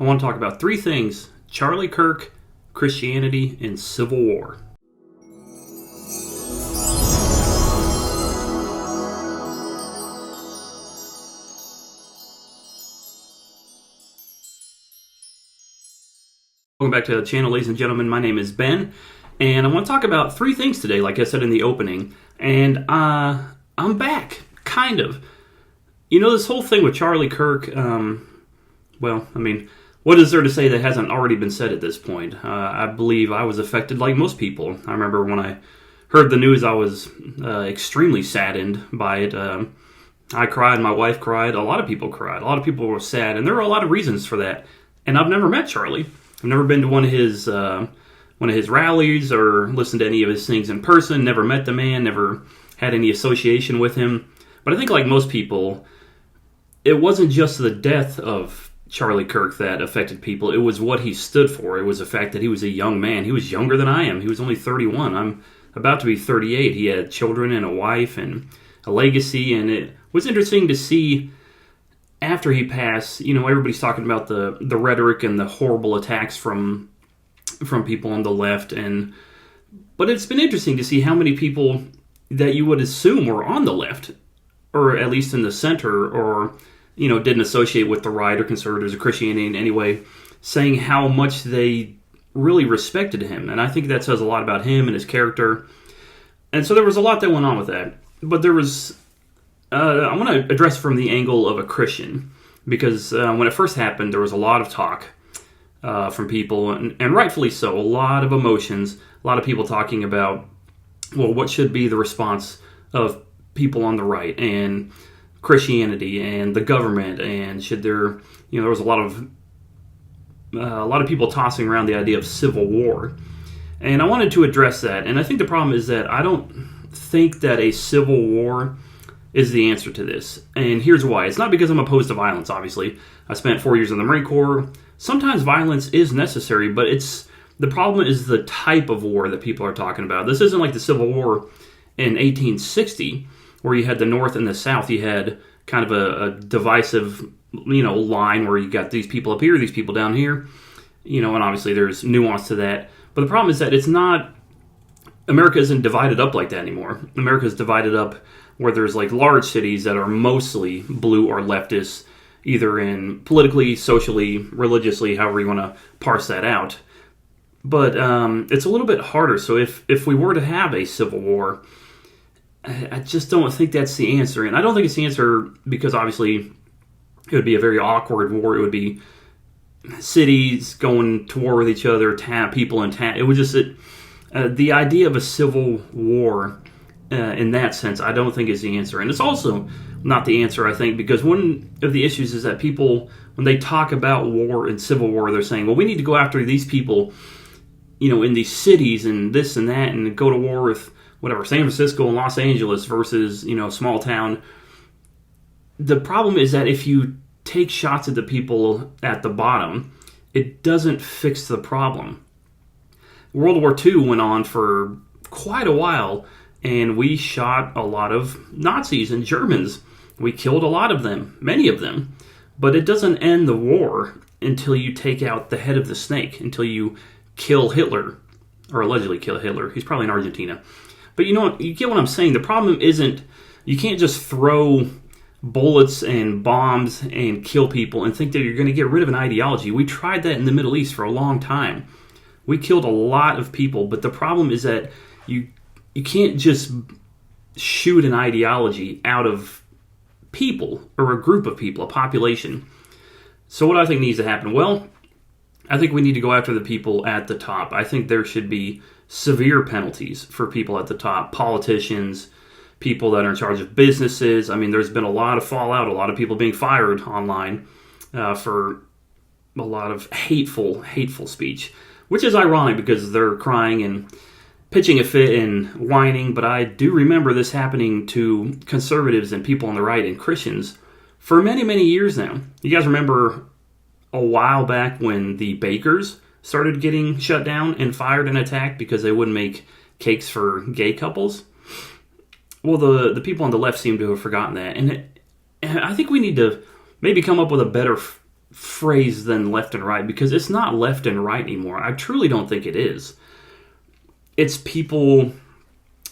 I want to talk about three things: Charlie Kirk, Christianity, and Civil War. Welcome back to the channel, ladies and gentlemen. My name is Ben, and I want to talk about three things today, like I said in the opening. And I'm back, kind of. You know, this whole thing with Charlie Kirk, what is there to say that hasn't already been said at this point? I believe I was affected like most people. I remember when I heard the news, I was extremely saddened by it. I cried, my wife cried, a lot of people cried, a lot of people were sad, and there were a lot of reasons for that. And I've never met Charlie. I've never been to one of his rallies or listened to any of his things in person, never met the man, never had any association with him. But I think like most people, it wasn't just the death of Charlie Kirk that affected people. It was what he stood for. It was the fact that he was a young man. He was younger than I am. He was only 31. I'm about to be 38. He had children and a wife and a legacy. And it was interesting to see after he passed, you know, everybody's talking about the rhetoric and the horrible attacks from people on the left. But it's been interesting to see how many people that you would assume were on the left, or at least in the center, or you know, didn't associate with the right or conservatives or Christianity in any way, saying how much they really respected him. And I think that says a lot about him and his character. And so there was a lot that went on with that. But there was, I want to address from the angle of a Christian, because when it first happened, there was a lot of talk from people, and rightfully so, a lot of emotions, a lot of people talking about, well, what should be the response of people on the right, and Christianity and the government, and should there, you know, there was a lot of people tossing around the idea of civil war, and I wanted to address that. And I think the problem is that I don't think that a civil war is the answer to this, and here's why. It's not because I'm opposed to violence. Obviously, I spent 4 years in the Marine Corps. Sometimes violence is necessary, but the problem is the type of war that people are talking about. This isn't like the Civil War in 1860, where you had the North and the South. You had kind of a divisive, you know, line where you got these people up here, these people down here, you know, and obviously there's nuance to that. But the problem is that America isn't divided up like that anymore. America is divided up where there's like large cities that are mostly blue or leftist, either in politically, socially, religiously, however you want to parse that out. But it's a little bit harder. So if we were to have a civil war, I just don't think that's the answer. And I don't think it's the answer because obviously it would be a very awkward war. It would be cities going to war with each other, people in town. It would just, the idea of a civil war in that sense, I don't think is the answer. And it's also not the answer, I think, because one of the issues is that people, when they talk about war and civil war, they're saying, well, we need to go after these people, you know, in these cities and this and that, and go to war with whatever, San Francisco and Los Angeles versus, you know, small town. The problem is that if you take shots at the people at the bottom, it doesn't fix the problem. World War II went on for quite a while, and we shot a lot of Nazis and Germans. We killed a lot of them, many of them. But it doesn't end the war until you take out the head of the snake, until you kill Hitler, or allegedly kill Hitler. He's probably in Argentina. But you know what? You get what I'm saying. The problem isn't, you can't just throw bullets and bombs and kill people and think that you're going to get rid of an ideology. We tried that in the Middle East for a long time. We killed a lot of people, but the problem is that you can't just shoot an ideology out of people or a group of people, a population. So what do I think needs to happen? Well, I think we need to go after the people at the top. I think there should be severe penalties for people at the top, politicians, people that are in charge of businesses. I mean, there's been a lot of fallout, a lot of people being fired online for a lot of hateful speech, which is ironic because they're crying and pitching a fit and whining. But I do remember this happening to conservatives and people on the right and Christians for many, many years now. You guys remember a while back when the bakers started getting shut down and fired and attacked because they wouldn't make cakes for gay couples? Well, the people on the left seem to have forgotten that. And I think we need to maybe come up with a better phrase than left and right, because it's not left and right anymore. I truly don't think it is. It's people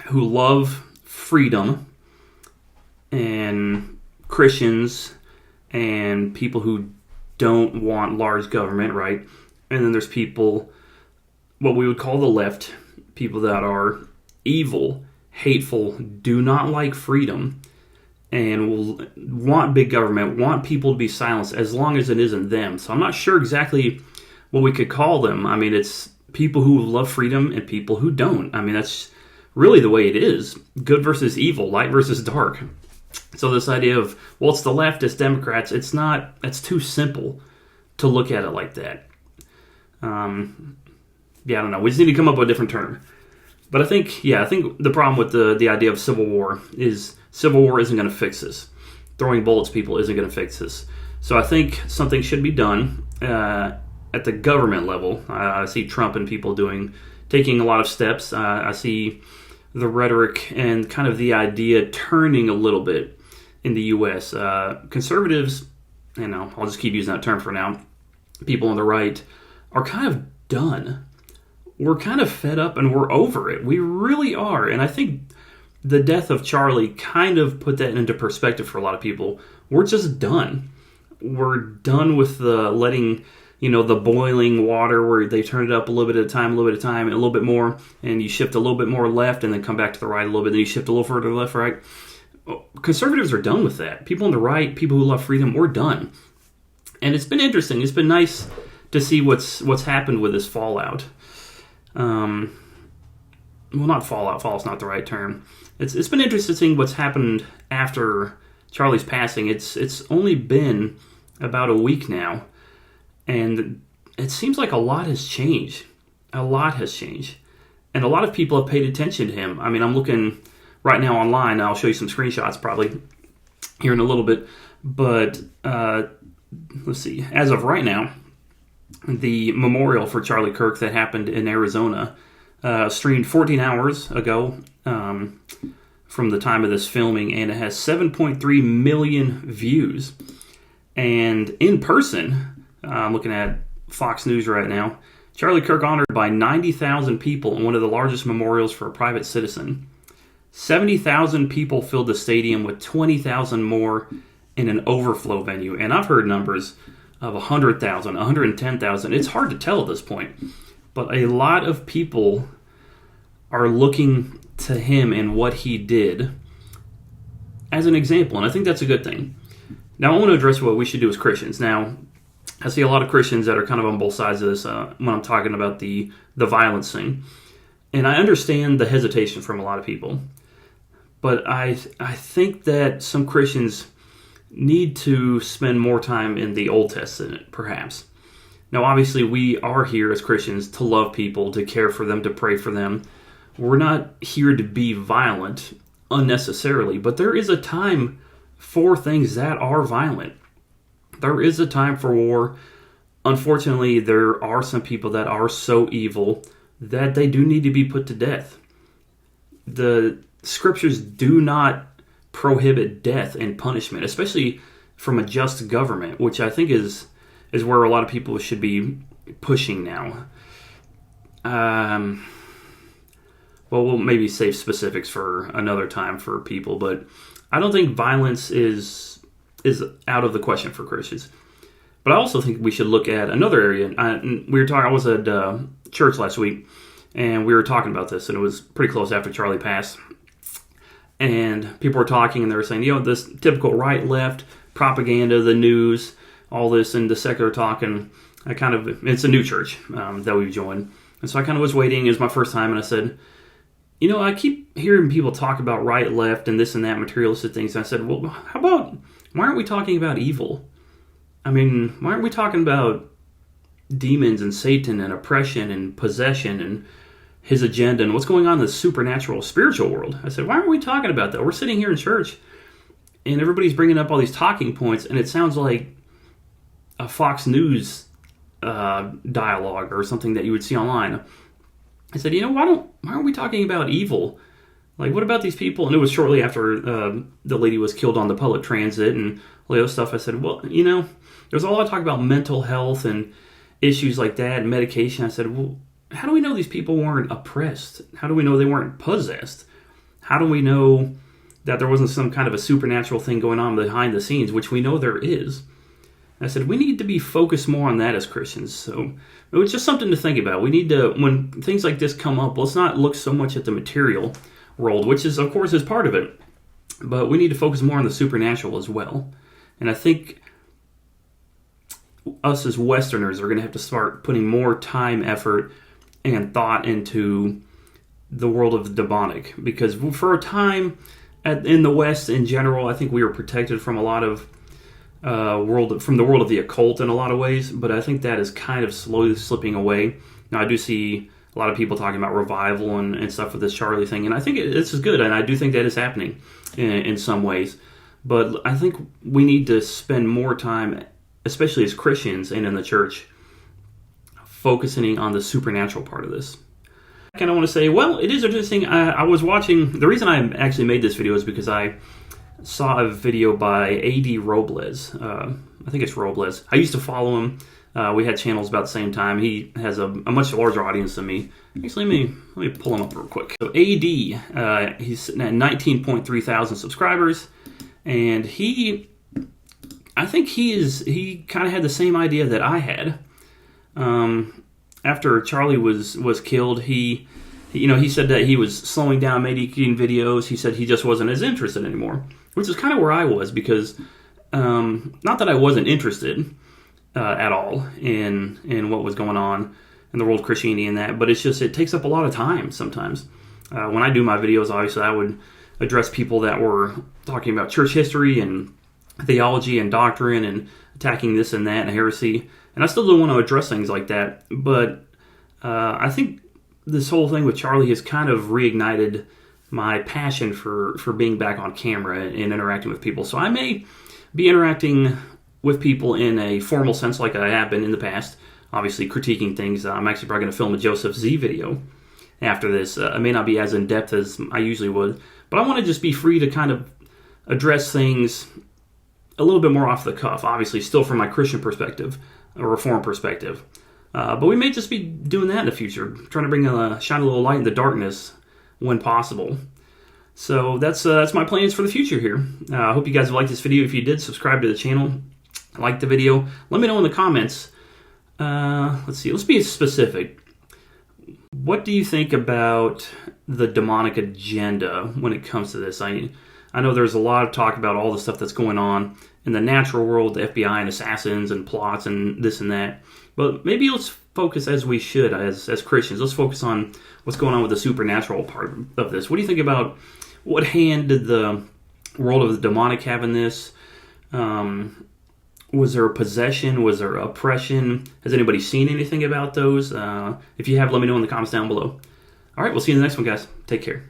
who love freedom, and Christians, and people who don't want large government, right? And then there's people, what we would call the left, people that are evil, hateful, do not like freedom, and will want big government, want people to be silenced as long as it isn't them. So I'm not sure exactly what we could call them. I mean, it's people who love freedom and people who don't. I mean, that's really the way it is. Good versus evil, light versus dark. So this idea of, well, it's the left, it's Democrats, it's not, it's too simple to look at it like that. I don't know. We just need to come up with a different term. But I think the problem with the idea of civil war is civil war isn't going to fix this. Throwing bullets people isn't going to fix this. So I think something should be done at the government level. I see Trump and people taking a lot of steps. I see the rhetoric and kind of the idea turning a little bit in the U.S. Conservatives, I'll just keep using that term for now, people on the right are kind of done. We're kind of fed up and we're over it. We really are. And I think the death of Charlie kind of put that into perspective for a lot of people. We're just done. We're done with the letting, the boiling water where they turn it up a little bit at a time, and a little bit more, and you shift a little bit more left and then come back to the right a little bit, then you shift a little further left, right? Conservatives are done with that. People on the right, people who love freedom, we're done. And it's been interesting. It's been nice to see what's happened with this fallout. Well, not fallout. Fallout's not the right term. It's been interesting seeing what's happened after Charlie's passing. It's only been about a week now, and it seems like a lot has changed. A lot has changed, and a lot of people have paid attention to him. I mean, I'm looking right now online. I'll show you some screenshots probably here in a little bit, but let's see. As of right now, the memorial for Charlie Kirk that happened in Arizona streamed 14 hours ago from the time of this filming, and it has 7.3 million views. And in person, I'm looking at Fox News right now, Charlie Kirk honored by 90,000 people in one of the largest memorials for a private citizen. 70,000 people filled the stadium, with 20,000 more in an overflow venue. And I've heard numbers of 100,000, 110,000. It's hard to tell at this point. But a lot of people are looking to him and what he did as an example. And I think that's a good thing. Now, I want to address what we should do as Christians. Now, I see a lot of Christians that are kind of on both sides of this when I'm talking about the violence thing. And I understand the hesitation from a lot of people. But I think that some Christians need to spend more time in the Old Testament, perhaps. Now, obviously, we are here as Christians to love people, to care for them, to pray for them. We're not here to be violent unnecessarily, but there is a time for things that are violent. There is a time for war. Unfortunately, there are some people that are so evil that they do need to be put to death. The scriptures do not prohibit death and punishment, especially from a just government, which I think is where a lot of people should be pushing now. Well, we'll maybe save specifics for another time for people, but I don't think violence is out of the question for Christians. But I also think we should look at another area. I was at church last week, and we were talking about this, and it was pretty close after Charlie passed. And people were talking, and they were saying, this typical right-left propaganda, the news, all this, and the secular talk. And it's a new church that we've joined. And so I kind of was waiting. It was my first time, and I said, I keep hearing people talk about right, left, and this and that, materialistic things. And I said, well, why aren't we talking about evil? I mean, why aren't we talking about demons and Satan and oppression and possession and his agenda and what's going on in the supernatural, spiritual world? I said, why aren't we talking about that? We're sitting here in church, and everybody's bringing up all these talking points, and it sounds like a Fox News dialogue or something that you would see online. I said, why aren't we talking about evil? Like, what about these people? And it was shortly after the lady was killed on the public transit and all the other stuff. I said, well, there's a lot of talk about mental health and issues like that and medication. I said, well, how do we know these people weren't oppressed? How do we know they weren't possessed? How do we know that there wasn't some kind of a supernatural thing going on behind the scenes, which we know there is? I said, we need to be focused more on that as Christians. So it was just something to think about. We need to, when things like this come up, let's not look so much at the material world, which is, of course, is part of it. But we need to focus more on the supernatural as well. And I think us as Westerners are going to have to start putting more time, effort, and thought into the world of the demonic. Because for a time, in the West in general, I think we were protected from a lot of from the world of the occult in a lot of ways, but I think that is kind of slowly slipping away. Now, I do see a lot of people talking about revival and stuff with this Charlie thing, and I think this is good, and I do think that is happening in some ways. But I think we need to spend more time, especially as Christians and in the church, focusing on the supernatural part of this. I kind of want to say, well, it is interesting. I was watching, the reason I actually made this video is because I saw a video by A.D. Robles. I think it's Robles. I used to follow him. We had channels about the same time. He has a much larger audience than me. Actually, let me pull him up real quick. So A.D., he's sitting at 19.3 thousand subscribers, and I think he kind of had the same idea that I had. After Charlie was killed, he said that he was slowing down making videos. He said he just wasn't as interested anymore, which is kind of where I was, because not that I wasn't interested at all in what was going on in the world of Christianity and that, but it's just, it takes up a lot of time sometimes. When I do my videos, obviously I would address people that were talking about church history and theology and doctrine and attacking this and that and heresy, and I still do want to address things like that, but I think this whole thing with Charlie has kind of reignited my passion for being back on camera and interacting with people. So I may be interacting with people in a formal sense like I have been in the past, obviously critiquing things. I'm actually probably going to film a Joseph Z video after this. It may not be as in-depth as I usually would, but I want to just be free to kind of address things a little bit more off the cuff, obviously still from my Christian perspective, a Reformed perspective. But we may just be doing that in the future, trying to shine a little light in the darkness when possible. So that's my plans for the future here. I hope you guys liked this video. If you did, subscribe to the channel, like the video. Let me know in the comments. Let's see, let's be specific. What do you think about the demonic agenda when it comes to this? I know there's a lot of talk about all the stuff that's going on in the natural world, the FBI and assassins and plots and this and that. But maybe let's focus, as we should as Christians, let's focus on what's going on with the supernatural part of this. What do you think about, what hand did the world of the demonic have in this? Was there a possession? Was there oppression? Has anybody seen anything about those? If you have, let me know in the comments down below. All right, we'll see you in the next one, guys. Take care.